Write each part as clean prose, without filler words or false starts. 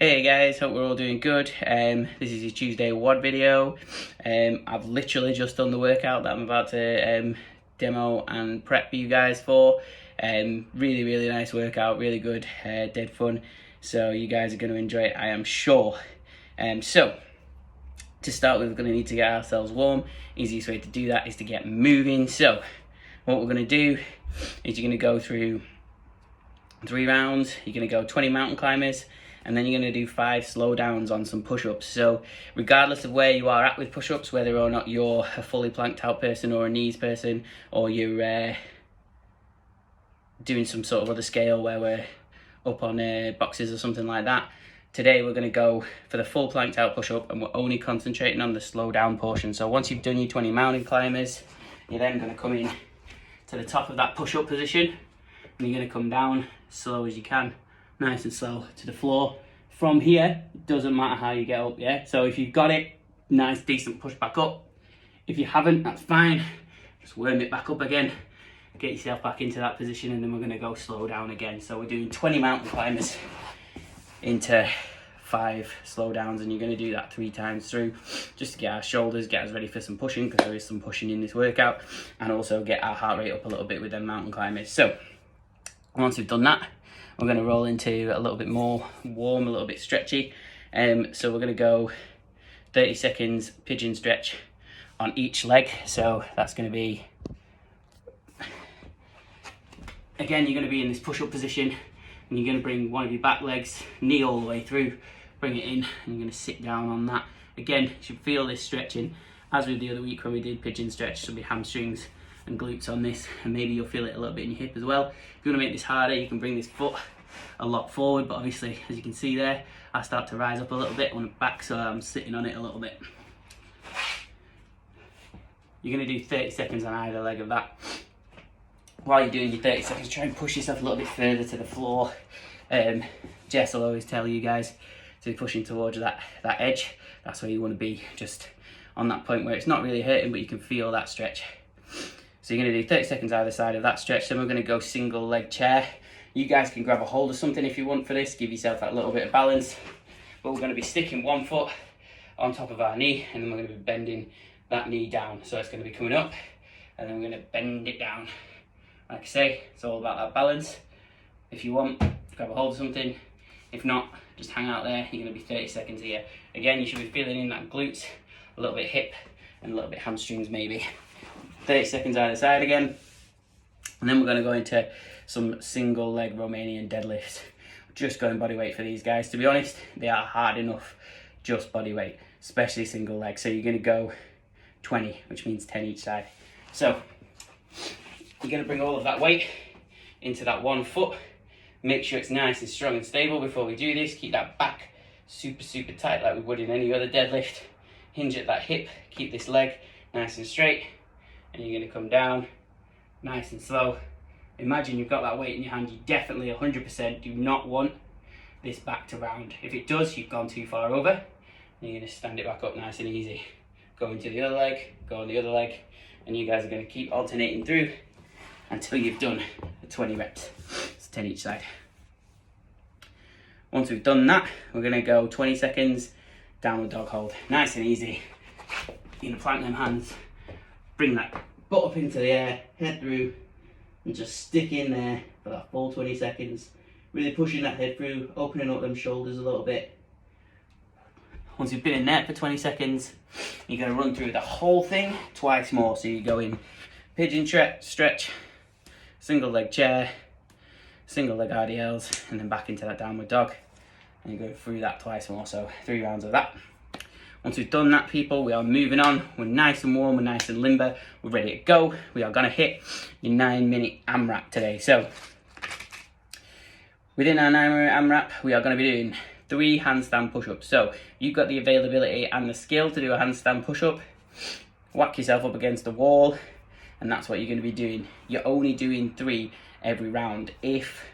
Hey guys, hope we're all doing good. This is your Tuesday WOD video. I've literally just done the workout that I'm about to demo and prep you guys for. Really nice workout, really good, dead fun. So you guys are going to enjoy it, I am sure. So to start with, we're going to need to get ourselves warm. Easiest way to do that is to get moving. So what we're going to do is you're going to go through 3 rounds. You're going to go 20 mountain climbers, and then you're going to do 5 slow downs on some push-ups. So regardless of where you are at with push-ups, whether or not you're a fully planked out person or a knees person, or you're doing some sort of other scale where we're up on boxes or something like that, today we're going to go for the full planked out push-up, and we're only concentrating on the slow down portion. So once you've done your 20 mountain climbers, you're then going to come in to the top of that push-up position, and you're going to come down as slow as you can, nice and slow to the floor. From here, it doesn't matter how you get up, yeah? So if you've got it, nice, decent push back up. If you haven't, that's fine. Just worm it back up again, get yourself back into that position, and then we're going to go slow down again. So we're doing 20 mountain climbers into 5 slow downs, and you're going to do that 3 times through, just to get our shoulders, get us ready for some pushing, because there is some pushing in this workout, and also get our heart rate up a little bit with them mountain climbers. So once we've done that, we're going to roll into a little bit more warm, a little bit stretchy. So we're going to go 30 seconds pigeon stretch on each leg. So that's going to be, again, you're going to be in this push-up position, and you're going to bring one of your back legs, knee all the way through, bring it in, and you're going to sit down on that. Again, you should feel this stretching. As with the other week when we did pigeon stretch, there'll be hamstrings and glutes on this, and maybe you'll feel it a little bit in your hip as well. If you want to make this harder, you can bring this foot a lot forward, but obviously, as you can see there, I start to rise up a little bit on the back, so I'm sitting on it a little bit. You're going to do 30 seconds on either leg of that. While you're doing your 30 seconds, try and push yourself a little bit further to the floor. Jess will always tell you guys to be pushing towards that edge. That's where you want to be, just on that point where it's not really hurting, but you can feel that stretch. So you're going to do 30 seconds either side of that stretch. Then we're going to go single leg chair. You guys can grab a hold of something if you want for this, give yourself that little bit of balance. But we're going to be sticking one foot on top of our knee, and then we're going to be bending that knee down. So it's going to be coming up, and then we're going to bend it down. Like I say, it's all about that balance. If you want, grab a hold of something. If not, just hang out there. You're going to be 30 seconds here. Again, you should be feeling in that glutes, a little bit hip, and a little bit hamstrings maybe. 30 seconds either side again, and then we're going to go into some single leg Romanian deadlifts. Just going body weight for these guys. To be honest, they are hard enough just body weight, especially single leg. So you're going to go 20, which means 10 each side. So you're going to bring all of that weight into that one foot. Make sure it's nice and strong and stable before we do this. Keep that back super tight like we would in any other deadlift. Hinge at that hip, keep this leg nice and straight. And you're going to come down nice and slow. Imagine you've got that weight in your hand. You definitely 100% do not want this back to round. If it does, you've gone too far over. And you're going to stand it back up nice and easy. Go into the other leg, go on the other leg, and you guys are going to keep alternating through until you've done the 20 reps. It's 10 each side. Once we've done that, we're going to go 20 seconds downward dog hold. Nice and easy. You're going to plant them hands. Bring that butt up into the air, head through, and just stick in there for that full 20 seconds. Really pushing that head through, opening up them shoulders a little bit. Once you've been in there for 20 seconds, you're going to run through the whole thing twice more. So you go in pigeon stretch, single leg chair, single leg RDLs, and then back into that downward dog. And you go through that twice more, so 3 rounds of that. Once we've done that, people, we are moving on. We're nice and warm, we're nice and limber, we're ready to go. We are going to hit your 9-minute AMRAP today. So within our 9-minute AMRAP, we are going to be doing 3 handstand push-ups. So you've got the availability and the skill to do a handstand push-up. Whack yourself up against the wall, and that's what you're going to be doing. You're only doing 3 every round. If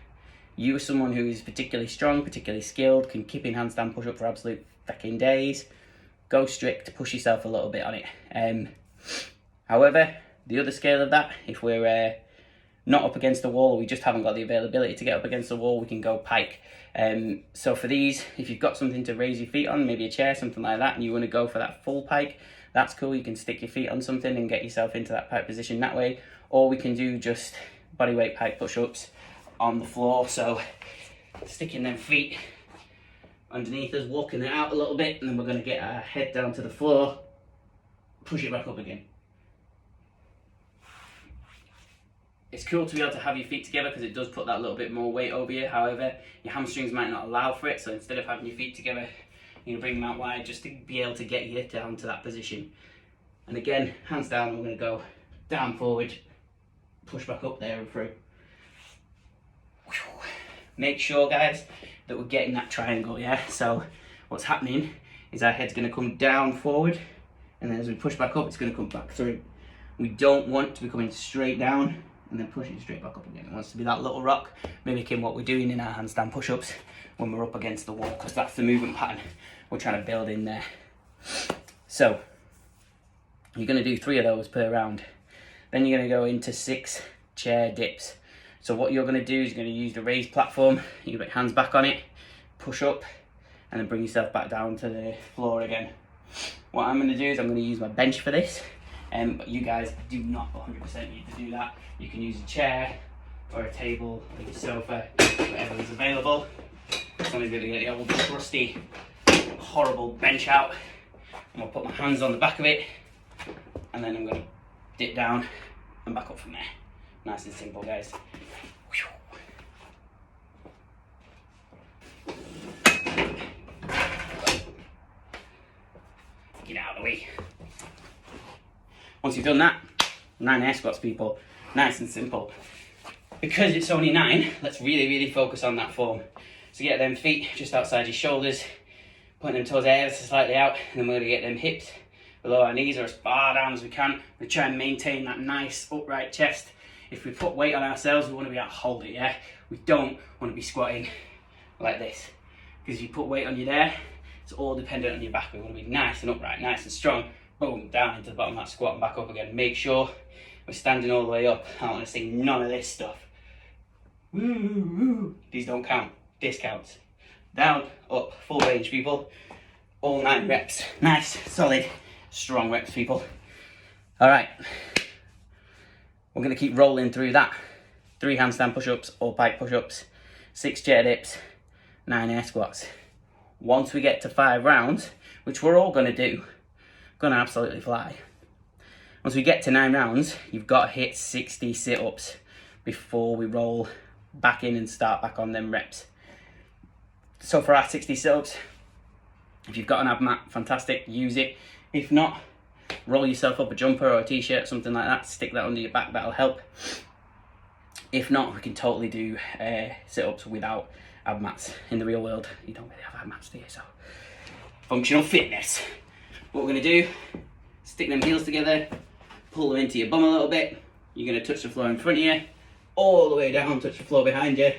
you are someone who is particularly strong, particularly skilled, can keep in handstand push-up for absolute fucking days, go strict, push yourself a little bit on it. However, the other scale of that, if we're not up against the wall, or we just haven't got the availability to get up against the wall, we can go pike. So for these, if you've got something to raise your feet on, maybe a chair, something like that, and you want to go for that full pike, that's cool. You can stick your feet on something and get yourself into that pike position that way. Or we can do just bodyweight pike push-ups on the floor. So sticking them feet underneath us, walking it out a little bit, and then we're going to get our head down to the floor, push it back up again. It's cool to be able to have your feet together because it does put that little bit more weight over you. However, your hamstrings might not allow for it, so instead of having your feet together, you're going to bring them out wide just to be able to get you down to that position. And again, hands down, we're going to go down, forward, push back up there and through. Make sure, guys, that we're getting that triangle, yeah? So what's happening is our head's going to come down forward, and then as we push back up, it's going to come back through. We don't want to be coming straight down and then pushing straight back up again. It wants to be that little rock, mimicking what we're doing in our handstand push-ups when we're up against the wall, because that's the movement pattern we're trying to build in there. So you're going to do 3 of those per round. Then you're going to go into 6 chair dips. So what you're going to do is you're going to use the raised platform, you put your hands back on it, push up, and then bring yourself back down to the floor again. What I'm going to do is I'm going to use my bench for this, but you guys do not 100% need to do that. You can use a chair or a table or a sofa, whatever is available. Somebody's going to get the old rusty, horrible bench out. I'm going to put my hands on the back of it, and then I'm going to dip down and back up from there. Nice and simple, guys. Get out of the way. Once you've done that, 9 air squats, people. Nice and simple. Because it's only 9, let's really focus on that form. So get them feet just outside your shoulders, putting them toes ever so slightly out, and then we're going to get them hips below our knees or as far down as we can. We try and maintain that nice upright chest. If we put weight on ourselves, we want to be able to hold it, yeah? We don't want to be squatting like this. Because if you put weight on you there, it's all dependent on your back. We want to be nice and upright, nice and strong. Boom, down into the bottom of that squat and back up again. Make sure we're standing all the way up. I don't want to see none of this stuff. Woo. These don't count. This counts. Down, up, full range, people. All 9 reps. Nice, solid, strong reps, people. All right. We're going to keep rolling through that. 3 handstand push-ups or pike push-ups, 6 chair dips, 9 air squats. Once we get to 5 rounds, which we're all going to do, going to absolutely fly. Once we get to 9 rounds, you've got to hit 60 sit-ups before we roll back in and start back on them reps. So for our 60 sit-ups, if you've got an ab mat, fantastic, use it. If not, roll yourself up a jumper or a t-shirt, something like that, stick that under your back, that'll help. If not, we can totally do sit-ups without ab mats. In the real world, you don't really have ab mats, do you? So, functional fitness. What we're going to do, stick them heels together, pull them into your bum a little bit. You're going to touch the floor in front of you, all the way down, touch the floor behind you,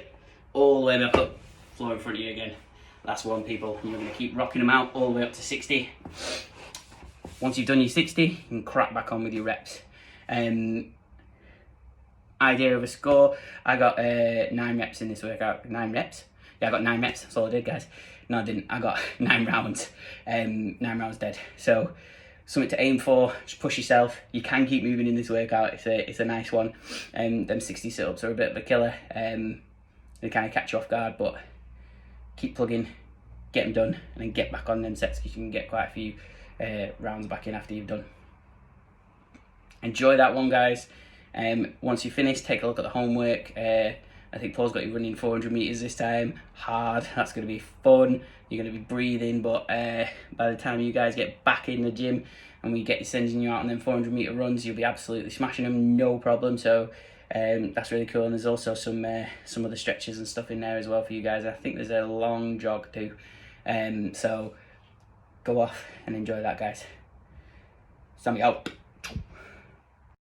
all the way back up, floor in front of you again. Last one, people. You're going to keep rocking them out all the way up to 60. Once you've done your 60, you can crack back on with your reps. Idea of a score, I got 9 reps in this workout. 9 reps? Yeah, I got 9 reps, that's all I did, guys. No, I didn't. I got 9 rounds. 9 rounds dead. So, something to aim for, just push yourself. You can keep moving in this workout, it's a nice one. Them 60 sit-ups are a bit of a killer. They kind of catch you off guard, but keep plugging, get them done, and then get back on them sets because you can get quite a few rounds back in after you've done. Enjoy that one, guys. Once you finish, take a look at the homework. I think Paul's got you running 400 meters this time. Hard, that's going to be fun. You're going to be breathing, but by the time you guys get back in the gym and we get sending you out on them 400 meter runs, you'll be absolutely smashing them, no problem. So that's really cool. And there's also some other stretches and stuff in there as well for you guys. I think there's a long jog too. So go off and enjoy that, guys. Sammy out.